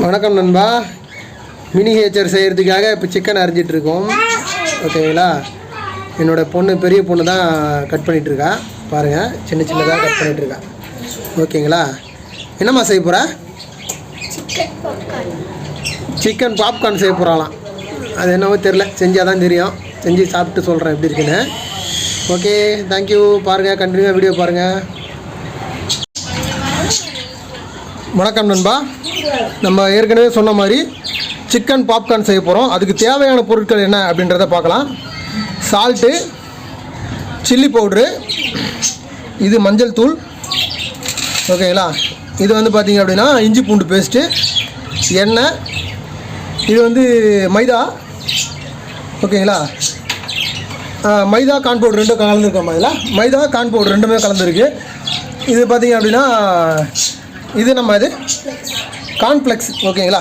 வணக்கம் நண்பா. மினி ஹேச்சர் செய்கிறதுக்காக இப்போ சிக்கன் அரிஞ்சிட்ருக்கோம். ஓகேங்களா? என்னோடய பொண்ணு, பெரிய பொண்ணு தான் கட் பண்ணிகிட்ருக்கா. பாருங்கள், சின்ன சின்னதாக கட் பண்ணிகிட்ருக்கா. ஓகேங்களா? என்னம்மா செய்ய போகிற? சிக்கன் பாப்கார்ன் செய்ய போகிறாலாம். அது என்னவோ தெரில, செஞ்சால் தான் தெரியும். செஞ்சு சாப்பிட்டு சொல்கிறேன் எப்படி இருக்குன்னு. Okay, thank you. பாருங்கள், கண்டினியூவாக வீடியோ பாருங்கள். வணக்கம் நண்பா. நம்ம ஏற்கனவே சொன்ன மாதிரி சிக்கன் பாப்கார்ன் செய்ய போகிறோம். அதுக்கு தேவையான பொருட்கள் என்ன அப்படின்றத பார்க்கலாம். சால்ட்டு, சில்லி பவுட்ரு, இது மஞ்சள் தூள். ஓகேங்களா? இது வந்து பார்த்திங்க அப்படின்னா இஞ்சி பூண்டு பேஸ்ட்டு, எண்ணெய், இது வந்து மைதா. ஓகேங்களா? மைதா கார்ன் பவுடர் ரெண்டும் கலந்துருக்கோம். அதில் மைதா கார்ன் பவுடர் ரெண்டுமே கலந்துருக்கு. இது பார்த்திங்க அப்படின்னா இது நம்ம இது கார்ன்ஃப்ளெக்ஸ். ஓகேங்களா?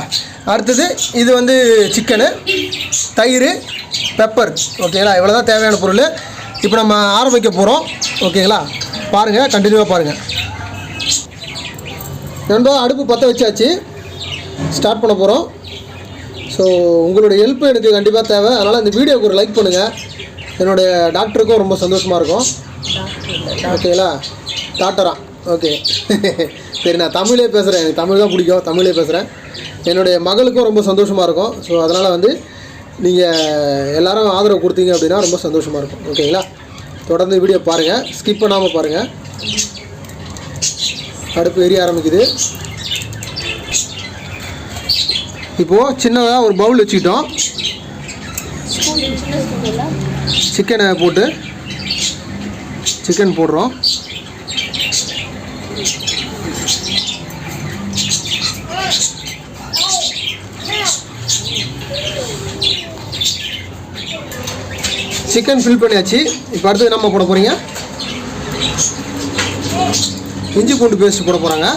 அடுத்தது இது வந்து சிக்கனு, தயிர், பெப்பர். ஓகேங்களா? இவ்வளோ தான் தேவையான பொருள். இப்போ நம்ம ஆரம்பிக்க போகிறோம். ஓகேங்களா? பாருங்கள், கண்டினியூவாக பாருங்கள். ரெண்டும் அடுப்பு பற்ற வச்சாச்சு, ஸ்டார்ட் பண்ண போகிறோம். ஸோ உங்களுடைய ஹெல்ப் எனக்கு கண்டிப்பாக தேவை. அதனால் இந்த வீடியோவுக்கு ஒரு லைக் பண்ணுங்கள். என்னுடைய டாக்டருக்கும் ரொம்ப சந்தோஷமாக இருக்கும். ஓகேங்களா? டாக்டரா? ஓகே. சரி, நான் தமிழே பேசுகிறேன். எனக்கு தமிழ் தான் பிடிக்கும், தமிழே பேசுகிறேன். என்னுடைய மகளுக்கும் ரொம்ப சந்தோஷமாக இருக்கும். ஸோ அதனால் வந்து நீங்கள் எல்லோரும் ஆதரவு கொடுத்தீங்க அப்படின்னா ரொம்ப சந்தோஷமாக இருக்கும். ஓகேங்களா? தொடர்ந்து வீடியோ பாருங்கள், ஸ்கிப் பண்ணாமல் பாருங்கள். அடுப்பு எரிய ஆரம்பிக்குது. இப்போது சின்னதாக ஒரு பவுல் வச்சுக்கிட்டோம். சிக்கனை போட்டு சிக்கன் போடுறோம். சிக்கன் ஃபில் பண்ணியாச்சு. இப்போ அடுத்தது நம்ம போட போகிறீங்க, இஞ்சி பூண்டு பேஸ்ட் போட போகிறாங்க.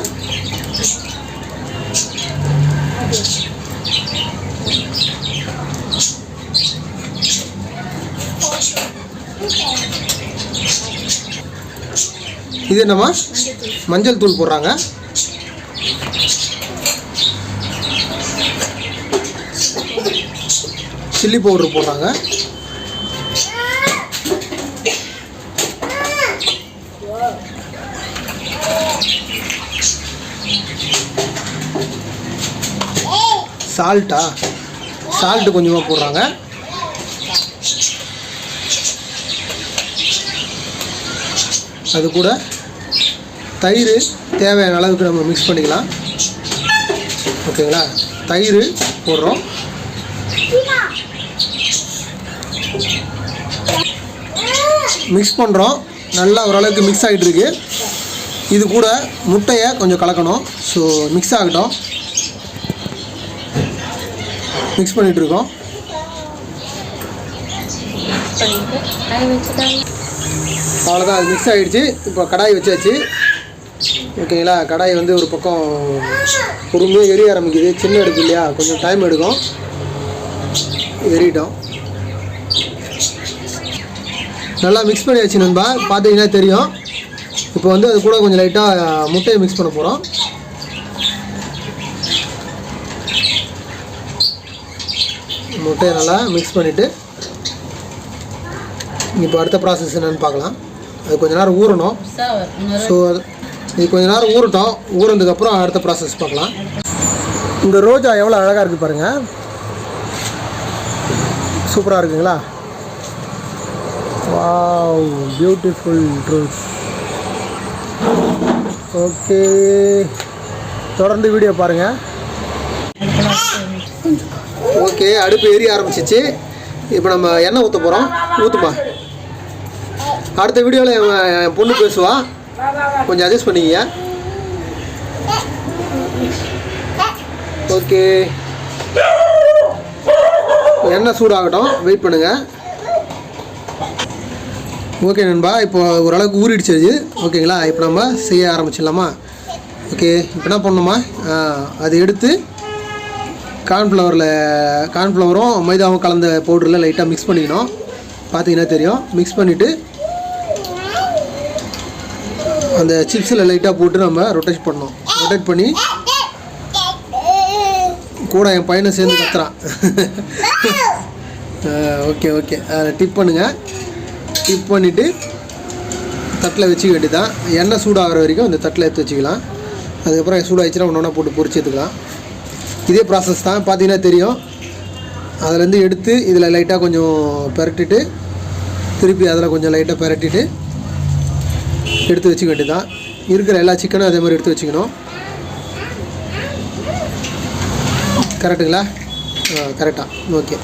இது என்னம்மா? மஞ்சள் தூள் போடுறாங்க. சில்லி பவுடர் போடுறாங்க. சால்ட்டு கொஞ்சமாக போடுறாங்க. அது கூட தயிர் தேவையான அளவுக்கு நம்ம மிக்ஸ் பண்ணிக்கலாம். ஓகேங்களா? தயிர் போடுறோம். மிக்ஸ் பண்ணுறோம். நல்லா ஓரளவுக்கு மிக்ஸ் ஆகிட்டுருக்கு. இது கூட முட்டையை கொஞ்சம் கலக்கணும். ஸோ மிக்ஸ் ஆகட்டும். மிக்ஸ் பண்ணிகிட்ருக்கோம். அவ்வளோதான், அது மிக்ஸ் ஆகிடுச்சு. இப்போ கடாய் வச்சாச்சு. ஓகேங்களா? கடாய் வந்து ஒரு பக்கம் பொறுமையாக எரிய ஆரம்பிக்குது. சின்ன அடுப்பு இல்லையா, கொஞ்சம் டைம் எடுக்கும். எரிட்டோம். நல்லா மிக்ஸ் பண்ணியாச்சு நண்பா, பார்த்தீங்கன்னா தெரியும். இப்போ வந்து அது கூட கொஞ்சம் லைட்டாக முட்டையை மிக்ஸ் பண்ண போகிறோம். முட்டையை நல்லா மிக்ஸ் பண்ணிவிட்டு இப்போ அடுத்த ப்ராசஸ் என்னென்னு பார்க்கலாம். அது கொஞ்சம் நேரம் ஊறணும். ஸோ இது கொஞ்சம் நேரம் ஊறட்டும். ஊறினதுக்கப்புறம் அடுத்த ப்ராசஸ் பார்க்கலாம். இந்த ரோஜா எவ்வளோ அழகாக இருக்குது பாருங்கள். சூப்பராக இருக்குங்களா? Wow, beautiful rose. ஓகே, தொடர்ந்து வீடியோ பாருங்கள். ஓகே, அடுப்பு எரிய ஆரம்பிச்சிச்சு. இப்போ நம்ம எண்ணெய் ஊற்ற போகிறோம். ஊற்றுப்பா. அடுத்த வீடியோவில் என் பொண்ணு பேசுவா, கொஞ்சம் அட்ஜஸ்ட் பண்ணிக்கிங்க. ஓகே, எண்ணெய் சூடாகட்டும், வெயிட் பண்ணுங்கள். ஓகே நண்பா, இப்போ ஓரளவுக்கு ஊறிடுச்சு. ஓகேங்களா? இப்போ நம்ம செய்ய ஆரம்பிச்சிடலாமா? ஓகே, இப்போ என்ன பண்ணணுமா, அது எடுத்து கார்ன்ஃப்ளவரும் மைதாவும் கலந்த பவுடரில் லைட்டாக மிக்ஸ் பண்ணிக்கணும். பார்த்தீங்கன்னா தெரியும். மிக்ஸ் பண்ணிவிட்டு அந்த சிப்ஸில் லைட்டாக போட்டு நம்ம ரொட்டேட் பண்ணோம். ரொட்டேட் பண்ணி கூட என் பையனை சேர்ந்து கத்துறான். ஓகே ஓகே, அதை டிப் பண்ணுங்கள். டிப் பண்ணிவிட்டு தட்டில் வச்சுக்க வேண்டியதான். எண்ணெய் சூடாகிற வரைக்கும் இந்த தட்டில் எடுத்து வச்சுக்கலாம். அதுக்கப்புறம் சூடாகிடுச்சுன்னா ஒன்று ஒன்றா போட்டு பொரிச்சு எடுத்துக்கலாம். இதே ப்ராசஸ் தான், பார்த்தீங்கன்னா தெரியும். அதிலேருந்து எடுத்து இதில் லைட்டாக கொஞ்சம் பெரட்டிட்டு திருப்பி அதில் கொஞ்சம் லைட்டாக பெரட்டிட்டு எடுத்து வச்சுக்க வேண்டியதான். இருக்கிற எல்லா சிக்கனும் அதே மாதிரி எடுத்து வச்சுக்கணும். கரெக்டுங்களா? கரெக்டாக. ஓகே,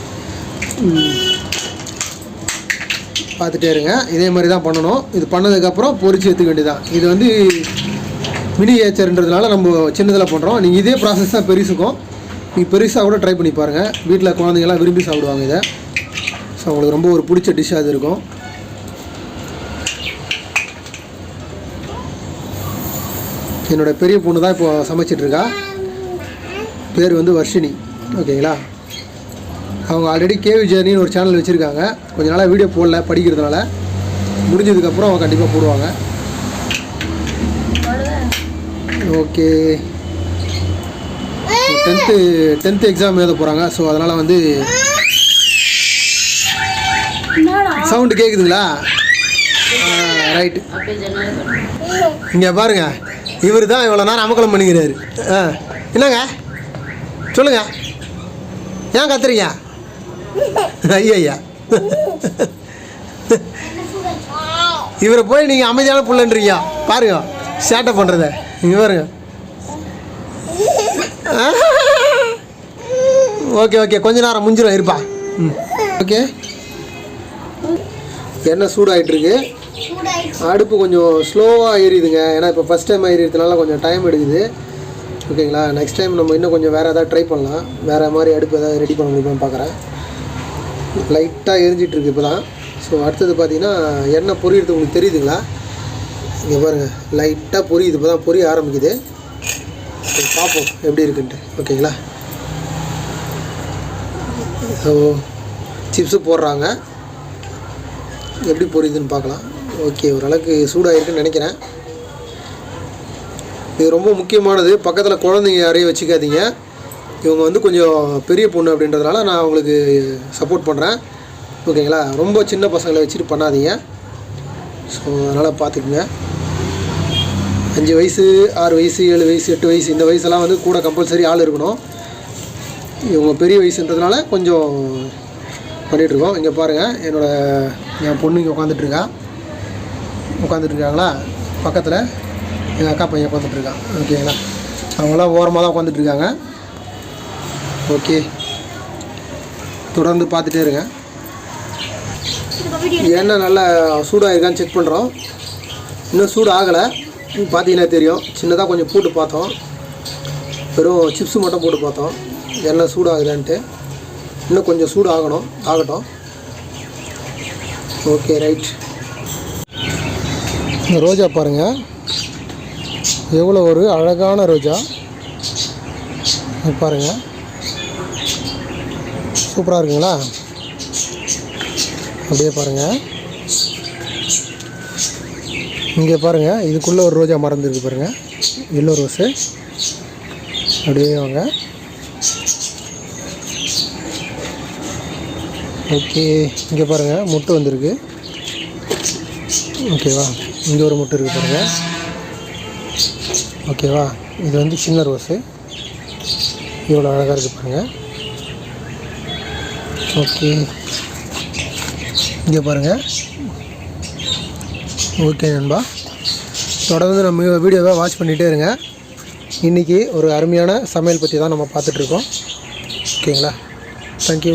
பார்த்துட்டே இருங்க. இதே மாதிரி தான் பண்ணணும். இது பண்ணதுக்கப்புறம் பொரிச்சு எடுத்துக்க வேண்டியதான். இது வந்து மினியேச்சர்ன்றதுனால நம்ம சின்னதில் பண்ணுறோம். நீங்கள் இதே ப்ராசஸ் தான் பெருசுக்கும். நீங்கள் பெருசாக கூட ட்ரை பண்ணி பாருங்கள். வீட்டில் குழந்தைங்கள்லாம் விரும்பி சாப்பிடுவாங்க இதை. ஸோ உங்களுக்கு ரொம்ப ஒரு பிடிச்ச டிஷ்ஷாக அது இருக்கும். என்னோடய பெரிய பொண்ணு தான் இப்போ சமைச்சிட்ருக்கா. பேர் வந்து வர்ஷினி. ஓகேங்களா? அவங்க ஆல்ரெடி கேவி ஜேர்னின்னு ஒரு சேனல் வச்சுருக்காங்க. கொஞ்ச நாளாக வீடியோ போடல படிக்கிறதுனால. முடிஞ்சதுக்கப்புறம் அவங்க கண்டிப்பாக போடுவாங்க. ஓகே, 10th எக்ஸாம் எழுத போகிறாங்க. ஸோ அதனால் வந்து சவுண்டு கேட்குதுங்களா? ரைட்டு. இங்கே பாருங்கள், இவர் தான் இவ்வளோ நேரம் அமக்கலம் பண்ணிக்கிறாரு. என்னங்க சொல்லுங்கள், ஏன் கத்துறீங்க? ஐயா, இவரை போய் நீங்கள் அமைதியான புள்ளன்றீங்க. பாருங்க சேட்டை பண்ணுறத. இங்கே பாருங்க. ஓகே ஓகே, கொஞ்ச நேரம் முடிஞ்சிடும், இருப்பா. ஓகே, எண்ணெய் சூடாகிட்டுருக்கு. அடுப்பு கொஞ்சம் ஸ்லோவாக ஏறிடுதுங்க. ஏன்னா இப்போ ஃபஸ்ட் டைம் ஏறிறதுனால கொஞ்சம் டைம் எடுக்குது. ஓகேங்களா? நெக்ஸ்ட் டைம் நம்ம இன்னும் கொஞ்சம் வேறு எதாவது ட்ரை பண்ணலாம். வேறு மாதிரி அடுப்பு எதாவது ரெடி பண்ண முடியுமான்னு பார்க்குறேன். லைட்டாக எரிஞ்சிட்ருக்கு இப்போ தான். ஸோ அடுத்தது பார்த்தீங்கன்னா எண்ணெய் பொரியிறது உங்களுக்கு தெரியுதுங்களா? இங்கே பாருங்கள், லைட்டாக பொரியுது. இப்போ தான் பொரிய ஆரம்பிக்குது. பார்ப்போம் எப்படி இருக்குன்ட்டு. ஓகேங்களா? ஸோ சிப்ஸு போடுறாங்க, எப்படி பொரியுதுன்னு பார்க்கலாம். ஓகே, ஓரளவுக்கு சூடாகிருக்குன்னு நினைக்கிறேன். இது ரொம்ப முக்கியமானது. பக்கத்தில் குழந்தைங்க யாரையும் வச்சுக்காதீங்க. இவங்க வந்து கொஞ்சம் பெரிய பொண்ணு அப்படின்றதுனால நான் அவங்களுக்கு சப்போர்ட் பண்ணுறேன். ஓகேங்களா? ரொம்ப சின்ன பசங்களை வச்சுட்டு பண்ணாதீங்க. ஸோ அதனால் பார்த்துக்குங்க. 5 வயசு 6 வயசு 7 வயசு 8 வயசு இந்த வயசெல்லாம் வந்து கூட கம்பல்சரி ஆள் இருக்கணும். இவங்க பெரிய வயசுன்றதுனால கொஞ்சம் பண்ணிகிட்ருக்கோம். இங்கே பாருங்கள், என் பொண்ணு இங்கே உட்காந்துட்ருக்காங்களா? பக்கத்தில் எங்கள் அக்கா பையன் உட்காந்துட்ருக்கான். ஓகேங்களா? அவங்களாம் ஓரமாக தான் உட்காந்துட்ருக்காங்க. ஓகே, தொடர்ந்து பார்த்துட்டே இருங்க. எண்ணெய் நல்லா சூடாக இருக்கான்னு செக் பண்ணுறோம். இன்னும் சூடு ஆகலை. பார்த்தீங்கன்னா தெரியும். சின்னதாக கொஞ்சம் போட்டு பார்த்தோம், வெறும் சிப்ஸு மட்டும் போட்டு பார்த்தோம். எண்ணெய் சூடாகுதான்ட்டு. இன்னும் கொஞ்சம் சூடு ஆகட்டும். Okay, right. இந்த ரோஜா பாருங்கள், எவ்வளோ ஒரு அழகான ரோஜா பாருங்கள். சூப்பராக இருக்குங்களா? அப்படியே பாருங்கள். இங்கே பாருங்கள், இதுக்குள்ளே ஒரு ரோஜா மறந்துருக்கு பாருங்கள். Yellow rose. அப்படியே வாங்க. ஓகே, இங்கே பாருங்கள், முட்டை வந்திருக்கு. ஓகேவா? இங்கே ஒரு முட்டை இருக்குது பாருங்கள். ஓகேவா? இது வந்து சின்ன ரோஸு. இவ்வளோ அழகாக இருக்குது பாருங்கள். ஓகே, இங்கே பாருங்கள். ஓகே நண்பா, தொடர்ந்து நம்ம வீடியோவை வாட்ச் பண்ணிகிட்டே இருங்க. இன்றைக்கி ஒரு அருமையான சமையல் பற்றி தான் நம்ம பார்த்துட்ருக்கோம். ஓகேங்களா? தேங்க்யூ.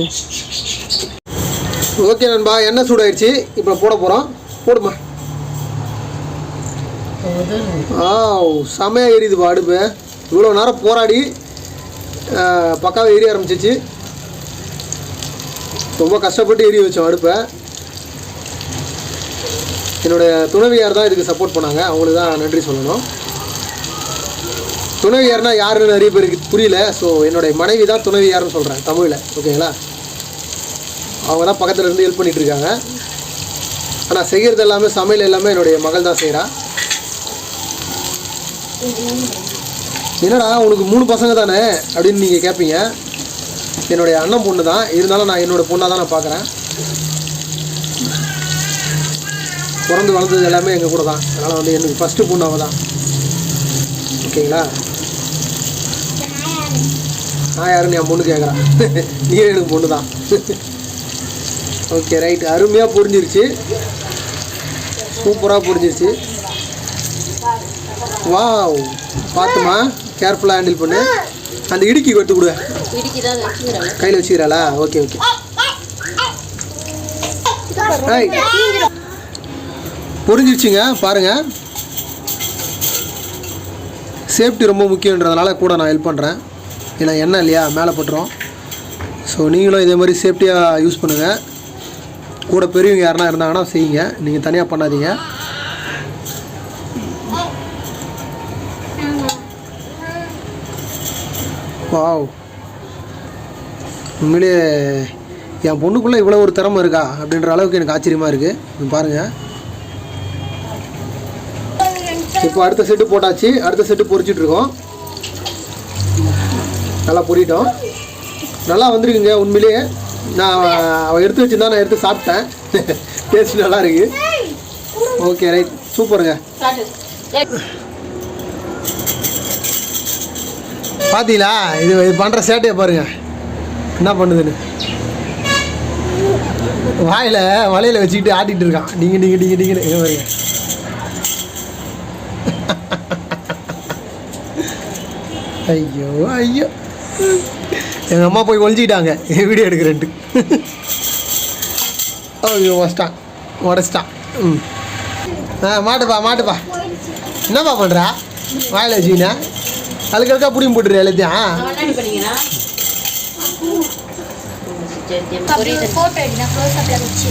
ஓகே நண்பா, எண்ணெய் சூடாயிடுச்சு. இப்போ போட போகிறோம். போடுமா. செமையாக எரியுதுப்பா அடுப்பு. இவ்வளோ நேரம் போராடி பக்காவாக எரிய ஆரம்பிச்சிச்சு. ரொம்ப கஷ்டப்பட்டு எரிய வச்சோம் அடுப்பை. என்னுடைய துணைவியார் தான் இதுக்கு சப்போர்ட் பண்ணாங்க. அவங்களுக்கு தான் நன்றி சொல்லணும். துணைவியார்னால் யாருன்னு நிறைய பேருக்கு புரியல. ஸோ என்னுடைய மனைவி தான் துணைவியார்னு சொல்கிறேன் தமிழில். ஓகேங்களா? அவங்க தான் பக்கத்தில் இருந்து ஹெல்ப் பண்ணிகிட்ருக்காங்க. ஆனால் செய்கிறது எல்லாமே, சமையல் எல்லாமே என்னுடைய மகள் தான் செய்கிறா. என்னடா உனக்கு 3 பசங்க தானே அப்படின்னு நீங்கள் கேட்பீங்க. என்னுடைய அண்ணன் பொண்ணு தான், இருந்தாலும் நான் என்னோடய பொண்ணாக தான் நான் பார்க்குறேன். பிறந்து வளர்ந்தது எல்லாமே எங்கள் கூட தான். அதனால் வந்து எனக்கு ஃபஸ்ட்டு பொண்ணு அவள் தான். ஓகேங்களா? நான் யாருன்னு என் பொண்ணு கேட்குறான். நீ எனக்கு பொண்ணு தான். Okay right. அருமையாக புரிஞ்சிருச்சு, சூப்பராக புரிஞ்சிருச்சு. வாவ், பார்த்துமா, கேர்ஃபுல்லாக ஹேண்டில் பண்ணு. அந்த இடுக்கி கொட்டு கொடு. கையில் வச்சுக்கிறாளா? Okay okay. புரிஞ்சிருச்சுங்க. பாருங்கள், சேஃப்டி ரொம்ப முக்கியன்றதுனால கூட நான் ஹெல்ப் பண்ணுறேன். ஏன்னா எண்ணெய் இல்லையா, மேலே பட்டுரும். ஸோ நீங்களும் இதே மாதிரி சேஃப்டியாக யூஸ் பண்ணுங்கள். கூட பெரியவங்க யாருனா இருந்தாங்கன்னா செய்யுங்க, நீங்கள் தனியாக பண்ணாதீங்க. வாவ், உண்மையிலே என் பொண்ணுக்குள்ளே இவ்வளோ ஒரு திறமை இருக்கா அப்படின்ற அளவுக்கு எனக்கு ஆச்சரியமாக இருக்குது. பாருங்கள், இப்போ அடுத்த செட்டு போட்டாச்சு. அடுத்த செட்டு பொரிச்சிட்ருக்கோம். நல்லா பொரிட்டோம், நல்லா வந்திருக்குங்க. உண்மையிலேயே நான் அவள் எடுத்து வச்சுருந்தா நான் எடுத்து சாப்பிட்டேன். டேஸ்ட் நல்லா இருக்கு. ஓகே ரைட், சூப்பருங்க. பார்த்தீங்களா, இது பண்ணுற சேட்டையை பாருங்கள் என்ன பண்ணுதுன்னு. வாயில் வலையில் வச்சுக்கிட்டு ஆட்டிகிட்டு இருக்கான். நீங்கள் பாருங்க. ஐயோ ஐயோ, எங்கள் அம்மா போய் ஒழிஞ்சிக்கிட்டாங்க வீடியோ எடுக்கிறேன்ட்டு. ஐயோ உடச்சிட்டான். மாட்டுப்பா. என்னப்பா பண்ணுறா? வாயில் வச்சுக்கினா அழுக்கா பிடியும் போட்டுரு எல்லாத்தையும்.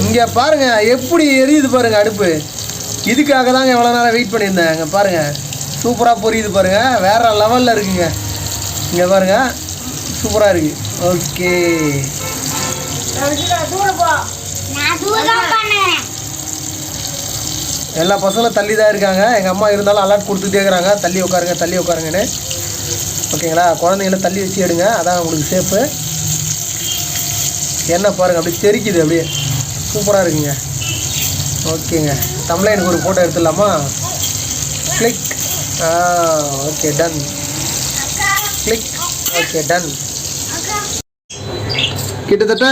இங்கே பாருங்க எப்படி எரியுது பாருங்க அடுப்பு. இதுக்காக தாங்க எவ்வளோ நேரம் வெயிட் பண்ணியிருந்தேன். இங்கே பாருங்க, சூப்பராக பொரியுது பாருங்க, வேற லெவலில் இருக்குங்க. இங்கே பாருங்க, சூப்பராக இருக்கு. ஓகே, எல்லா பசங்களும் தள்ளி தான் இருக்காங்க. எங்கள் அம்மா இருந்தாலும் அலர்ட் கொடுத்துட்டே இருக்கிறாங்க, தள்ளி உட்காருங்கன்னு. ஓகேங்களா? குழந்தைங்கள தள்ளி வச்சு எடுங்க, அதான் உங்களுக்கு சேஃபு. எண்ணெய் பாருங்கள் அப்படியே தெரிக்குது, அப்படியே சூப்பராக இருக்குங்க. ஓகேங்க, தமிழை எனக்கு ஒரு ஃபோட்டோ எடுத்துடலாமா? Click. Okay done. Click. Okay done. கிட்டத்தட்ட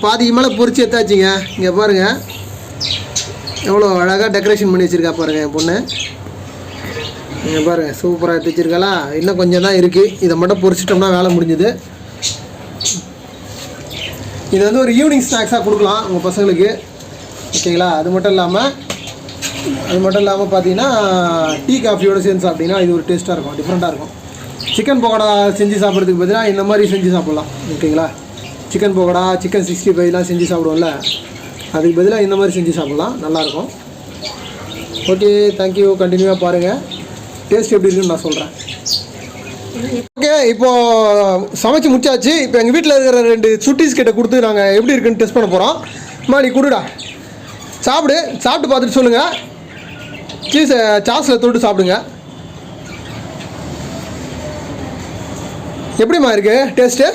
பாதிக்கு மேலே பொரிச்சு எடுத்தாச்சுங்க. இங்கே பாருங்கள் எவ்வளோ அழகாக டெக்கரேஷன் பண்ணி வச்சுருக்கா பாருங்கள் என் பொண்ணு. இங்கே பாருங்கள், சூப்பராக எடுத்து வச்சுருக்காளா? இன்னும் கொஞ்சம் தான் இருக்குது. இதை மட்டும் பொரிச்சிட்டோம்னா வேலை முடிஞ்சுது. இது வந்து ஒரு ஈவினிங் ஸ்நாக்ஸாக கொடுக்கலாம் உங்கள் பசங்களுக்கு. ஓகேங்களா? அது மட்டும் இல்லாமல் பார்த்தீங்கன்னா டீ காஃபியோடு சேர்ந்து சாப்பிட்டீங்கன்னா இது ஒரு டேஸ்ட்டாக இருக்கும், டிஃப்ரெண்ட்டாக இருக்கும். சிக்கன் பக்கோடா செஞ்சு சாப்பிட்றதுக்கு பதிலாக இந்த மாதிரி செஞ்சு சாப்பிட்லாம். ஓகேங்களா? சிக்கன் பக்கோடா, சிக்கன் 65லாம் செஞ்சு சாப்பிடுவோம்ல, அதுக்கு பதிலாக இந்த மாதிரி செஞ்சு சாப்பிட்லாம், நல்லாயிருக்கும். Okay, thank you. கண்டினியூவாக பாருங்கள், டேஸ்ட் எப்படி இருக்குன்னு நான் சொல்கிறேன். ஓகே, இப்போது சமைச்சு முடிச்சாச்சு. இப்போ எங்கள் வீட்டில் இருக்கிற 2 சுட்டீஸ் கிட்ட கொடுத்து நாங்கள் எப்படி இருக்குன்னு டெஸ்ட் பண்ண போகிறோம். நீ கொடுடா, சாப்பிட்டு பார்த்துட்டு சொல்லுங்கள். சீஸை சாஸில் தொட்டு சாப்பிடுங்க. எப்படிம்மா இருக்குது டேஸ்ட்டு?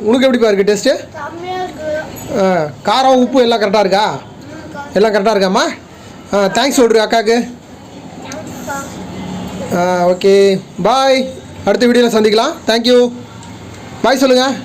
உனக்கு எப்படிப்பா இருக்குது டேஸ்ட்டு? காரம் உப்பு எல்லாம் கரெக்டாக இருக்கா? எல்லாம் கரெக்டாக இருக்காம்மா? தேங்க்ஸ் சொல்கிறேன் அக்காவுக்கு. ஓகே, பாய். அடுத்த வீடியோவில் சந்திக்கலாம். தேங்க்யூ. பாய் சொல்லுங்கள்.